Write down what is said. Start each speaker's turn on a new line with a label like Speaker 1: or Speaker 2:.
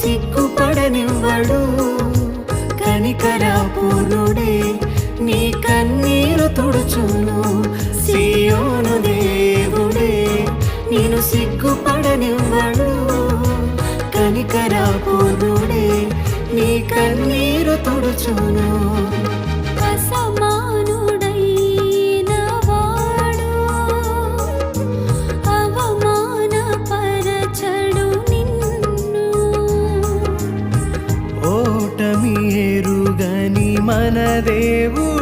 Speaker 1: సిగ్గుపడనివ్వడు. కనికరపూర్ణుడే నీ కన్నీరు తుడుచును. సియోను దేవుడే నేను సిగ్గుపడనివ్వడు. కనికరపూర్ణుడే నీ కన్నీరు తుడుచును.
Speaker 2: అసమానుడైన వాడు అవమానపరచడు నిన్ను.
Speaker 1: ఓటమి ఎరుగని మన దేవుడు